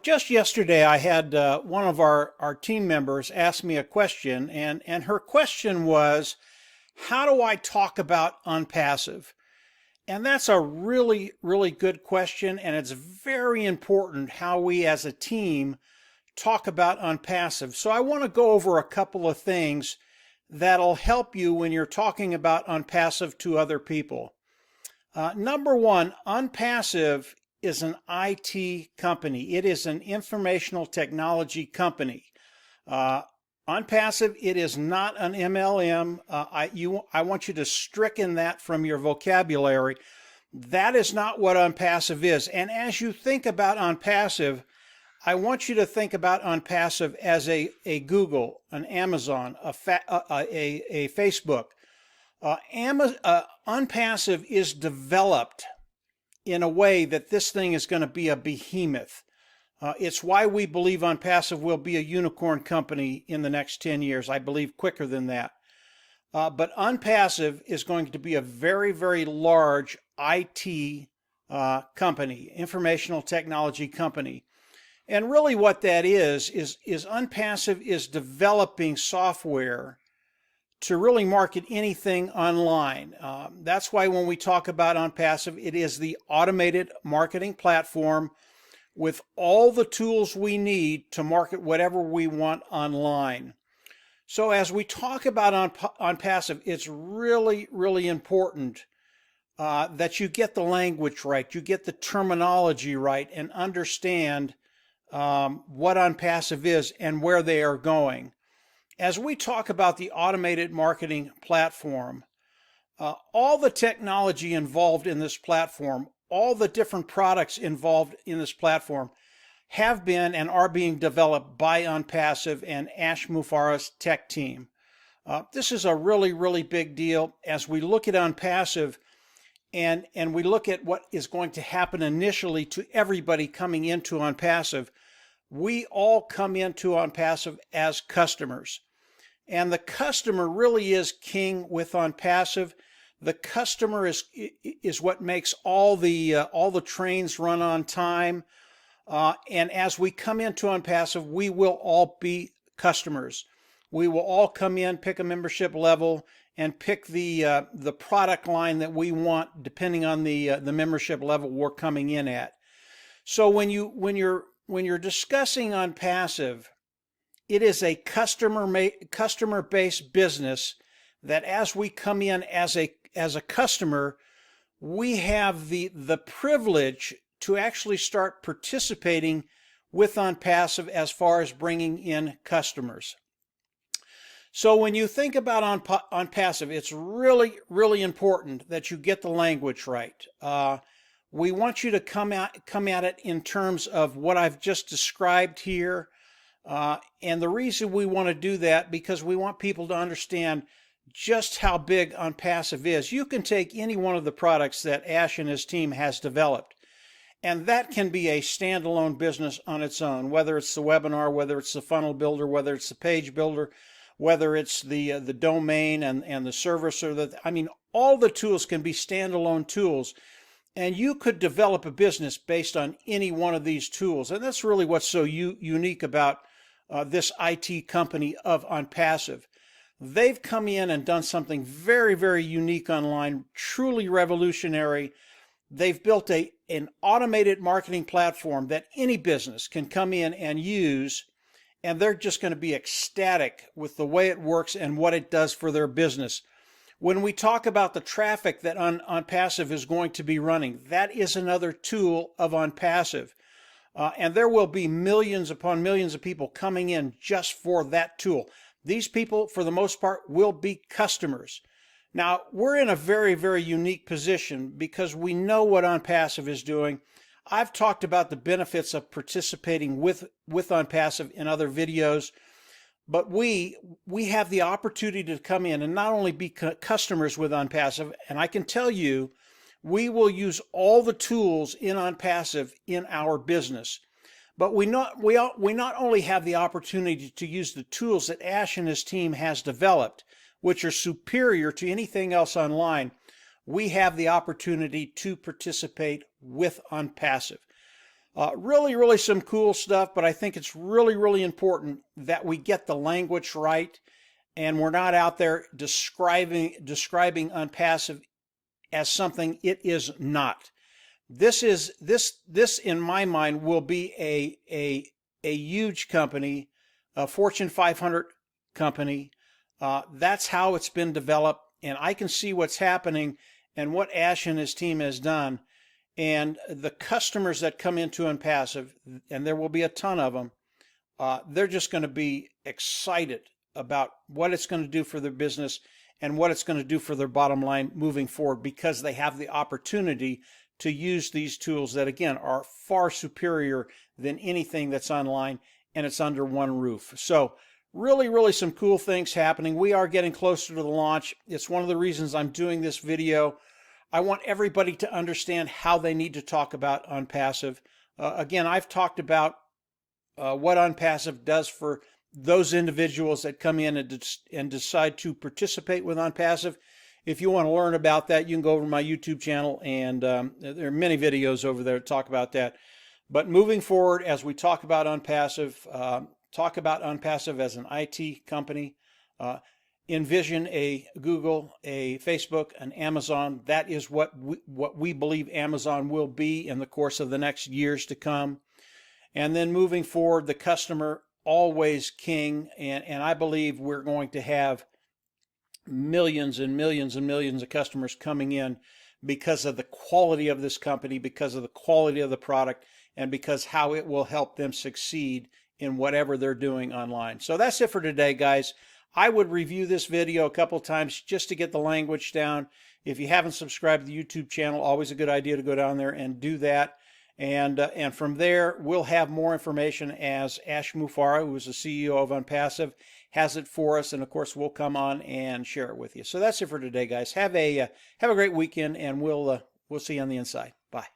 Just yesterday, I had one of our team members ask me a question, and her question was, how do I talk about OnPassive? And that's a really, really good question, and it's very important how we as a team talk about OnPassive. So I want to go over a couple of things that'll help you when you're talking about OnPassive to other people. Number one, OnPassive is an IT company. It is an informational technology company. OnPassive, it is not an MLM. I want you to stricken that from your vocabulary. That is not what OnPassive is. And as you think about OnPassive, I want you to think about OnPassive as a Google, an Amazon, a Facebook. OnPassive is developed in a way that this thing is going to be a behemoth. It's why we believe OnPassive will be a unicorn company in the next 10 years. I believe quicker than that. But OnPassive is going to be a very, very large IT company, informational technology company. And really what that is OnPassive is developing software to really market anything online. That's why when we talk about OnPassive, it is the automated marketing platform with all the tools we need to market whatever we want online. So as we talk about OnPassive, it's really, really important that you get the language right, you get the terminology right, and understand what OnPassive is and where they are going. As we talk about the automated marketing platform, all the technology involved in this platform, all the different products involved in this platform have been and are being developed by OnPassive and Ash Mufareh's tech team. This is a really, really big deal as we look at OnPassive and we look at what is going to happen initially to everybody coming into OnPassive. We all come into OnPassive as customers. And the customer really is king with OnPassive. The customer is what makes all the trains run on time. And as we come into OnPassive, we will all be customers. We will all come in, pick a membership level, and pick the product line that we want, depending on the membership level we're coming in at. So when you're discussing OnPassive, it is a customer-based business that as we come in as a customer, we have the privilege to actually start participating with OnPassive as far as bringing in customers. So when you think about OnPassive, it's really, really important that you get the language right. We want you to come at it in terms of what I've just described here. And the reason we want to do that, because we want people to understand just how big OnPassive is. You can take any one of the products that Ash and his team has developed, and that can be a standalone business on its own, whether it's the webinar, whether it's the funnel builder, whether it's the page builder, whether it's the domain and the service, or all the tools can be standalone tools. And you could develop a business based on any one of these tools. And that's really what's so unique about this IT company of OnPassive. They've come in and done something very, very unique online, truly revolutionary. They've built an automated marketing platform that any business can come in and use, and they're just going to be ecstatic with the way it works and what it does for their business. When we talk about the traffic that OnPassive is going to be running, that is another tool of OnPassive. And there will be millions upon millions of people coming in just for that tool. These people, for the most part, will be customers. Now, we're in a very, very unique position because we know what OnPassive is doing. I've talked about the benefits of participating with OnPassive in other videos, but we have the opportunity to come in and not only be customers with OnPassive, and I can tell you, we will use all the tools in OnPassive in our business. But we not only have the opportunity to use the tools that Ash and his team has developed, which are superior to anything else online, we have the opportunity to participate with OnPassive. Really some cool stuff, but I think it's really important that we get the language right, and we're not out there describing OnPassive as something it is not. This in my mind will be a huge company, a Fortune 500 company. That's how it's been developed, and I can see what's happening and what Ash and his team has done. And the customers that come into OnPassive, and there will be a ton of them, they're just going to be excited about what it's going to do for their business and what it's going to do for their bottom line moving forward, because they have the opportunity to use these tools that, again, are far superior than anything that's online, and it's under one roof. So really some cool things happening. We are getting closer to the launch. It's one of the reasons I'm doing this video. I want everybody to understand how they need to talk about OnPassive. Again, I've talked about what OnPassive does for those individuals that come in and decide to participate with OnPassive. If you want to learn about that, you can go over to my YouTube channel, and there are many videos over there to talk about that. But moving forward, as we talk about OnPassive as an IT company, envision a Google, a Facebook, an Amazon. That is what we believe Amazon will be in the course of the next years to come. And then moving forward, the customer always king, and I believe we're going to have millions and millions and millions of customers coming in because of the quality of this company, because of the quality of the product, and because how it will help them succeed in whatever they're doing online. So that's it for today, guys. I would review this video a couple times just to get the language down. If you haven't subscribed to the YouTube channel, always a good idea to go down there and do that. And from there, we'll have more information as Ash Mufareh, who is the CEO of OnPassive, has it for us. And of course, we'll come on and share it with you. So that's it for today, guys. Have a great weekend, and we'll see you on the inside. Bye.